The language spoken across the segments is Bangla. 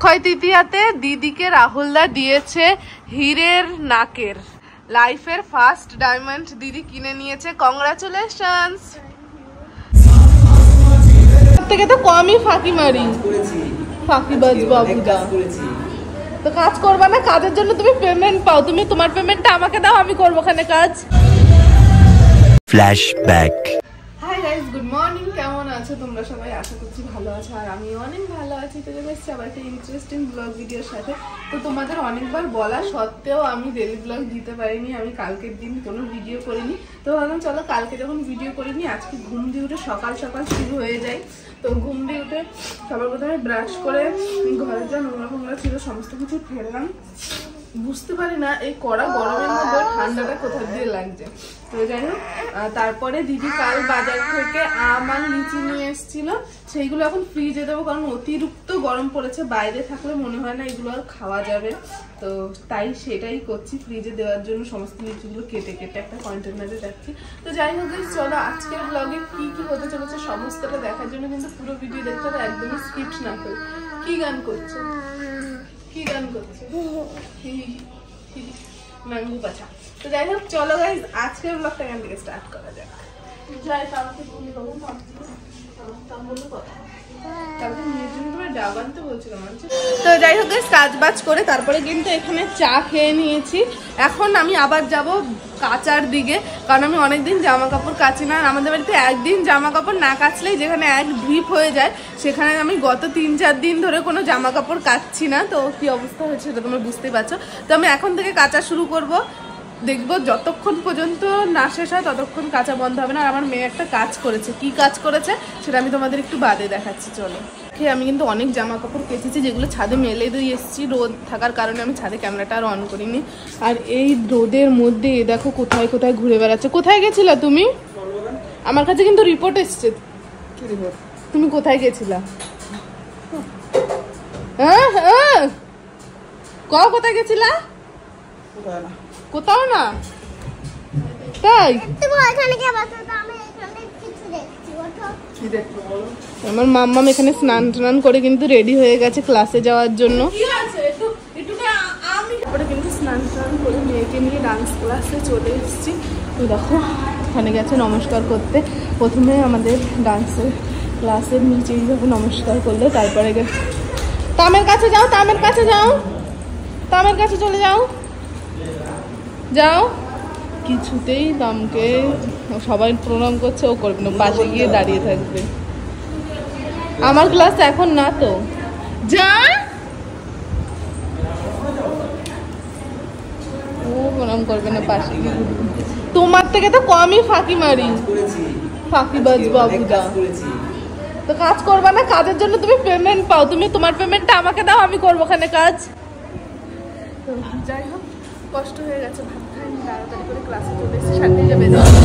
অক্ষয় তৃতীয়াতে দিদিকে রাহুলদা দিয়েছে হিরের নাকের লাইফের ফার্স্ট ডায়মন্ড দিদি কিনে নিয়েছে। কংগ্রাচুলেশনস। থেকে তো কমই ফাঁকি মারি, ফাঁকিবাজ বাবুদা। তো কাজ করবা না, কাজের জন্য তুমি পেমেন্ট পাও, তুমি তোমার পেমেন্টটা আমাকে দাও, আমি করবো ওখানে কাজ। Flashback. Hi guys, good morning. কেমন আছো তোমরা সবাই? আশা করছি ভালো আছো, আর আমি অনেক ভালো আছি। তো এসেছি আবার একটা ইন্টারেস্টিং ব্লগ ভিডিওর সাথে। তো তোমাদের অনেকবার বলা সত্ত্বেও আমি ডেলি ব্লগ দিতে পারিনি, আমি কালকের দিন কোনো ভিডিও করিনি। তো ভাবলাম চলো কালকে যখন ভিডিও করিনি, আজকে ঘুম দিয়ে উঠে সকাল সকাল শুরু হয়ে যায়। তো ঘুম দিয়ে উঠে সবার প্রথমে ব্রাশ করে ঘরে যা নোংরা ফোংরা ছিল সমস্ত কিছু ফেললাম। বুঝতে পারি না এই কড়া গরমের মধ্যে ঠান্ডাটা কোথা দিয়ে লাগছে। তো যাই হোক, তারপরে দিদি কাল বাজার থেকে আম আর লিচি নিয়ে এসেছিল, সেইগুলো এখন ফ্রিজে দেবো, কারণ অতিরিক্ত গরম পড়েছে। বাইরে থাকলে মনে হয় না এগুলো আর খাওয়া যাবে, তো তাই সেটাই করছি, ফ্রিজে দেওয়ার জন্য সমস্ত লিচিগুলো কেটে কেটে একটা কন্টেনারে রাখছি। তো যাই হোক, চলো আজকের ব্লগে কি কি হতে চলেছে সমস্তটা দেখার জন্য কিন্তু পুরো ভিডিও দেখতে হবে, একদমই স্কিপ না করে। কি গান করছো? কি গান করছে? ম্যাঙ্গো পাছা। তো যাই হোক, চলো গাইস আজকের ব্লগটা এখান থেকে স্টার্ট করা যাক। যাই কালকে বলে দেবো, বলবো কথা তো যাই হোক কাজ বাজ করে তারপরে কিন্তু এখানে চা খেয়ে নিয়েছি। এখন আমি আবার যাব কাচার দিকে, কারণ আমি অনেকদিন জামা কাপড় কাচি না। আমাদের বাড়িতে একদিন জামা কাপড় না কাচলেই যেখানে এক ঢিপ হয়ে যায়, সেখানে আমি গত 3-4 দিন ধরে কোনো জামা কাপড় কাচ্ছি না। তো কি অবস্থা হয়েছে সেটা তোমরা বুঝতেই পারছো। তো আমি এখন থেকে কাচা শুরু করব, দেখবো যতক্ষণ পর্যন্ত না শেষ হয় ততক্ষণ কাঁচা বন্ধ হবে না। আর আমার মেয়ে একটা কাজ করেছে, কি কাজ করেছে সেটা আমি তোমাদের একটু বাদে দেখাচ্ছি। চলো, আমি কিন্তু অনেক জামা কাপড় কেচেছি, যেগুলো ছাদে মেলে দিয়ে এসেছি। রোদ থাকার কারণে আমি ছাদে ক্যামেরাটা আর অন করিনি। আর এই রোদের মধ্যে দেখো কোথায় কোথায় ঘুরে বেড়াচ্ছে। কোথায় গেছিলা তুমি? আমার কাছে কিন্তু রিপোর্ট এসছে। তুমি কোথায় গেছিলা? হ্যাঁ হ্যাঁ, কোথায় গেছিলা? কোথাও না, তাই? আমার মাম্মাম এখানে স্নান টান করে কিন্তু রেডি হয়ে গেছে ক্লাসে যাওয়ার জন্য। তারপরে কিন্তু স্নান টান করে মেয়েকে নিয়ে ডান্স ক্লাসে চলে এসেছি। তো দেখো ওখানে গেছে নমস্কার করতে। প্রথমে আমাদের ডান্সের ক্লাসের নিচে এইভাবে নমস্কার করলো, তারপরে তামের কাছে যাও, তামের কাছে যাও, তামের কাছে চলে যাও, যাও। কিছুতেই দামকে সবাই প্রণাম করছে, ও করবে না, পাশে গিয়ে দাঁড়িয়ে থাকবে। আমার ক্লাস এখন না তো, যা। ও প্রণাম করবে না, পাশে গিয়ে। তোমার থেকে তো কমই ফাঁকি মারি, ফাঁকিবাজ বাবুদা। তো কাজ করবা না, কাজের জন্য তুমি পেমেন্ট পাও, তুমি তোমার পেমেন্টটা আমাকে দাও, আমি করবো ওখানে কাজ। তো যাই হোক, কষ্ট হয়ে গেছে, ভাত খাইনি, তাড়াতাড়ি করে ক্লাসে চলে এসেছি, 7:30 বেজে গেছে।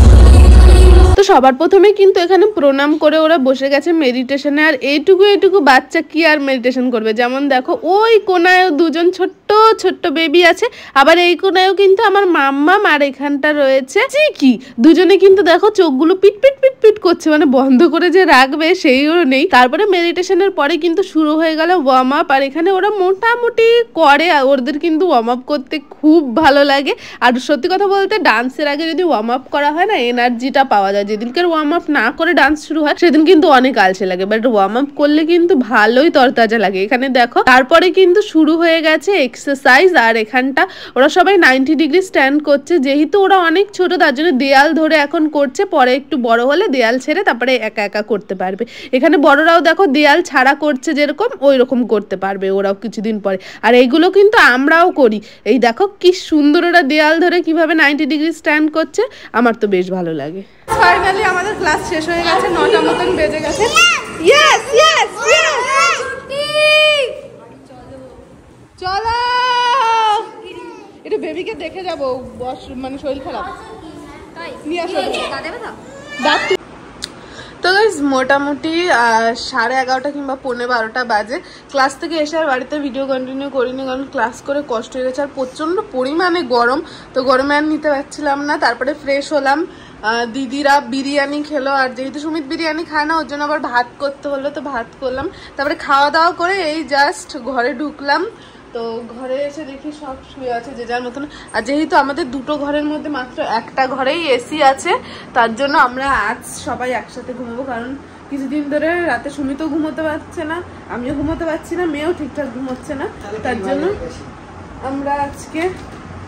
তো সবার প্রথমে কিন্তু এখানে প্রণাম করে ওরা বসে গেছে মেডিটেশনে। আর এইটুকু বাচ্চা কি আর মেডিটেশন করবে? যেমন দেখো ওই কোনায়ও দুজন ছোট্ট ছোট্ট বেবি আছে, আবার এই কোনায়ও কিন্তু আমার মাম্মাম, আর এখানটা রয়েছে চিকি। দুজনে কিন্তু দেখো চোখগুলো পিট পিট পিট পিট করছে, মানে বন্ধ করে যে রাখবে সেইও নেই। তারপরে মেডিটেশনের পরে কিন্তু শুরু হয়ে গেল ওয়ার্ম আপ, আর এখানে ওরা মোটামুটি করে, ওদের কিন্তু ওয়ার্ম আপ করতে খুব ভালো লাগে। আর সত্যি কথা বলতে ডান্সের আগে যদি ওয়ার্ম আপ করা হয় না, এনার্জিটা পাওয়া যায়। যেদিনকে ওয়ার্ম আপ না করে ডান্স শুরু হয় সেদিন কিন্তু অনেক আলসে লাগে, বাট ওয়ার্ম আপ করলে কিন্তু ভালোই তরতাজা লাগে। এখানে দেখো তারপরে কিন্তু শুরু হয়ে গেছে এক্সারসাইজ। আর এখানটা ওরা সবাই 90 ডিগ্রি স্ট্যান্ড করছে, যেহেতু ওরা অনেক ছোট তার জন্য দেয়াল ধরে এখন করছে, পরে একটু বড় হলে দেয়াল ছেড়ে তারপরে একা একা করতে পারবে। এখানে বড়রাও দেখো দেয়াল ছাড়া করছে, যেরকম ওই রকম করতে পারবে ওরাও কিছুদিন পরে। আর এইগুলো কিন্তু আমরাও করি। এই দেখো কি সুন্দর ওরা দেয়াল ধরে কিভাবে 90 ডিগ্রি স্ট্যান্ড করছে, আমার তো বেশ ভালো লাগে। ফাইনালি আমাদের ক্লাস শেষ হয়ে গেছে, 9টা মতন বেজে গেছে। ইয়েস ইয়েস ইয়েস, চলো একটু বেবিকে দেখে যাবো, বস মানে শরীর খারাপ নিয়ে আসো। তো গাইস মোটামুটি 11:30 কিংবা 11:45 বাজে। ক্লাস থেকে এসে আর বাড়িতে ভিডিও কন্টিনিউ করিনি, কারণ ক্লাস করে কষ্ট হয়ে গেছে আর প্রচন্ড পরিমাণে গরম, তো গরমে আর নিতে পারছিলাম না। তারপরে ফ্রেশ হলাম, দিদিরা বিরিয়ানি খেলো, আর যেহেতু সুমিত বিরিয়ানি খায় না ওর জন্য আবার ভাত করতে হলো, তো ভাত করলাম। তারপরে খাওয়া দাওয়া করে এই জাস্ট ঘরে ঢুকলাম, তো ঘরে এসে দেখি সব শুয়ে আছে যে যার মতন। আর যেহেতু আমাদের দুটো ঘরের মধ্যে মাত্র একটা ঘরেই এসি আছে, তার জন্য আমরা আজ সবাই একসাথে ঘুমাবো, কারণ কিছুদিন ধরে রাতে সুমিতও ঘুমোতে পারছে না, আমিও ঘুমোতে পারছি না, মেয়েও ঠিকঠাক ঘুমোচ্ছে না, তার জন্য আমরা আজকে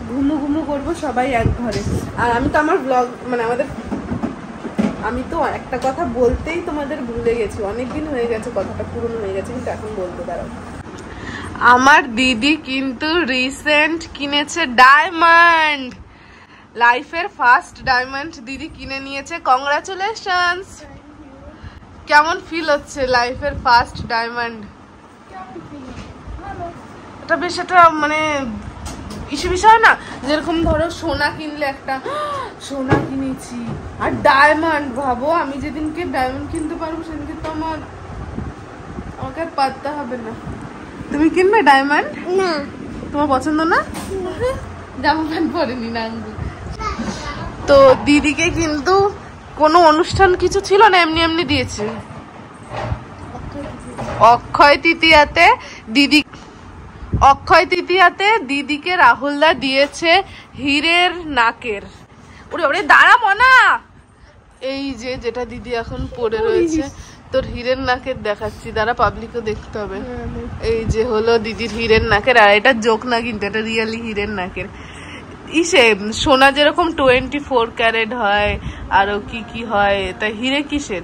ঘুমু করবো সবাই এক ঘরে। আর আমি তো আমার ব্লগ মানে আমি তো একটা কথা বলতেই তোমাদের ভুলে গেছি, অনেকদিন হয়ে গেছে, কথাটা পুরনো হয়ে গেছে, কিন্তু এখন বলতে দাঁড়াও। আমার দিদি কিন্তু রিসেন্ট কিনেছে ডায়মন্ড, লাইফের ফার্স্ট ডায়মন্ড দিদি কিনে নিয়েছে। কংগ্রাচুলেশনস। কেমন ফিল হচ্ছে লাইফের ফার্স্ট ডায়মন্ড? এটা বেশ একটা মানে বিষয় না, যেরকম ধরো সোনা কিনলে একটা সোনা কিনেছি, আর ডায়মন্ড ভাবো, আমি যেদিনকে ডায়মন্ড কিনতে পারবো সেদিনকে তো আমাকে আর পাততে হবে না। তুমি কিনবে ডায়মন্ড? না। তোমার পছন্দ না? জামা প্যান্ট পরেনি না। তো দিদিকে কিন্তু কোনো অনুষ্ঠান কিছু ছিল না, এমনি এমনি দিয়েছে। অক্ষয় তৃতীয়াতে দিদিকে রাহুলদা দিয়েছে হীরের নাকের। ওরে দাঁড়া মনা, এই যে যেটা দিদি এখন পরে রয়েছে, তোর হীরের নাকের দেখাচ্ছি, দাঁড়া পাবলিকও দেখতে হবে। এই যে হলো দিদির হীরের নাকের, আর এটা জোক না কিন্তু, এটা রিয়েলি হীরের নাকের। ইসে সোনা যেরকম 24 ক্যারেট হয়, আরো কি কি হয়, তা হীরে কিসের?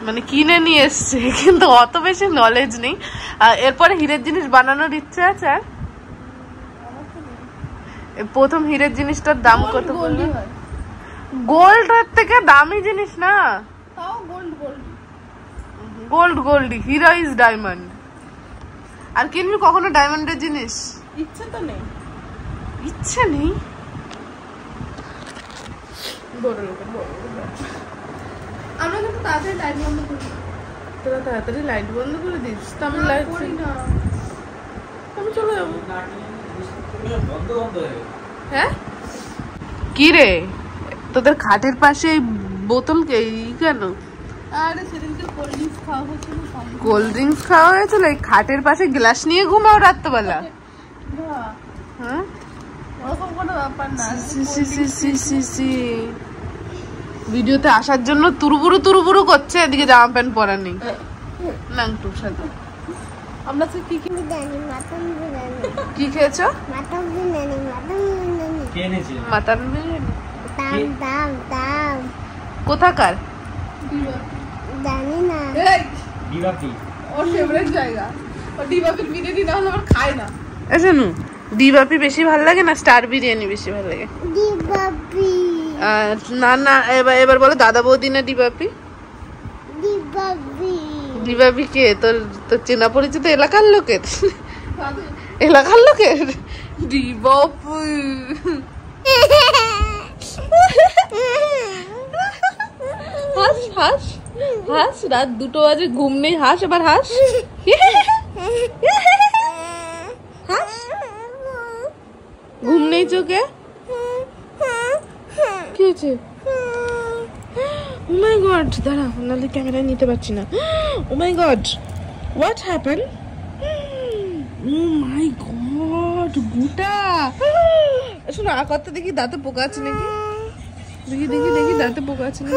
মানে কিনে নিয়ে এসছে, কিন্তু অত বেশি নলেজ নেই। এরপরে হীরের জিনিস বানানোর ইচ্ছে আছে। আর প্রথম হীরের জিনিসটার দাম কত? গোল্ডের থেকে দামি জিনিস না, গোল্ড হীরা ইজ ডায়মন্ড। আর কিনবি কখনো ডায়মন্ডের জিনিস? ইচ্ছে তো নেই। ইচ্ছে নেই? আমরা কিন্তু তাড়াতাড়ি লাইট বন্ধ করি। তোরা তাড়াতাড়ি লাইট বন্ধ করে দিস, তো আমি লাইট করি না, আমি চলে যাবো। হ্যাঁ কি রে, তোদের খাটের পাশে বোতল কেন? আরে সেদিনকে কোল্ড ড্রিঙ্কস খাওয়া হয়েছিল, এই খাটের পাশে গ্লাস নিয়ে ঘুমাও রাত্রবেলা? হ্যাঁ ওরকম কোনো ব্যাপার না। ভিডিওতে আসার জন্য তুরুবুরু করছে, এদিকে জামা প্যান্ট পরা নেই। নাংটুর সাথে আমরা কি খেয়েছো? মাটন বিরিয়ানি। কোথাকার? জানি না, ওর ফেভারিট জায়গা। ও ডিবাপির বিরিয়ানি না হলে আবার খায় না। শোনো, ডিবাপি বেশি ভালো লাগে না স্টার বিরিয়ানি বেশি ভালো লাগে? ডিবাপি। না এবার বলো দাদা বৌদি না ডিবাপি? ডিবাপি কে? তোর চেনা পরিচিত এলাকার লোকের? এলাকার লোকের ডিবাপি। হাস রাত 2টো বাজে, ঘুম নেই, হাস এবার হাস। ঘুম নেই চোখে? কি হয়েছে? Oh my god, দাঁড়া নাহলে ক্যামেরায় নিতে পারছি না। Oh my god, what happened? Oh my god, গুটা। শোনো কথা দেখি, দাঁতে পোকা আছে নাকি? দেখি দাঁতে পোকা আছে নাকি?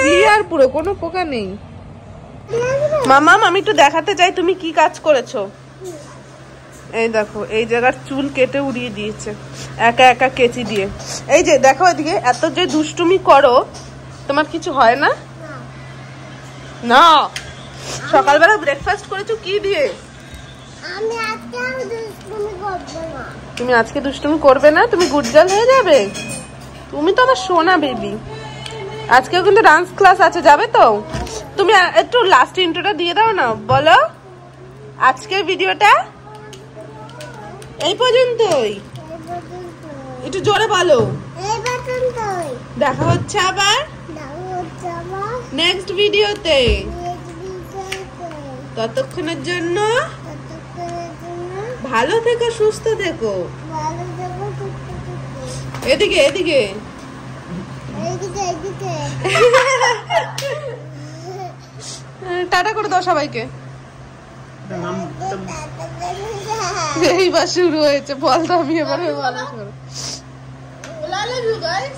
ক্লিয়ার পুরো, কোনো পোকা নেই। মামাম আমি একটু দেখাতে চাই তুমি কি কাজ করেছো। এই দেখো, এই জায়গার চুল কেটে উড়িয়ে দিয়েছে একা কেচি দিয়ে। এই যে দেখো এদিকে, এত যে দুষ্টুমি করো, তোমার কিছু হয় না? না সকালবেলা ব্রেকফাস্ট করেছো কি দিয়ে? তুমি আজকে দুষ্টুমি করবে না? তুমি গুড গার্ল হয়ে যাবে? তুমি তো আমার সোনা বেবি। আজকেও কিন্তু ডান্স ক্লাস আছে, যাবে তো? তুমি একটু লাস্ট ইন্ট্রোটা দিয়ে দাও না, বলো আজকের ভিডিওটা এই পর্যন্তই। একটু জোরে বলো। দেখা হচ্ছে আবার নেক্সট ভিডিওতে। ততক্ষণের জন্য ভালো থেকো, সুস্থ থেকো। এদিকে এদিকে টাটা করে দাও সবাইকে। এইবার শুরু হয়েছে, বলতো আমি এবার বলা শুরু। I love you guys.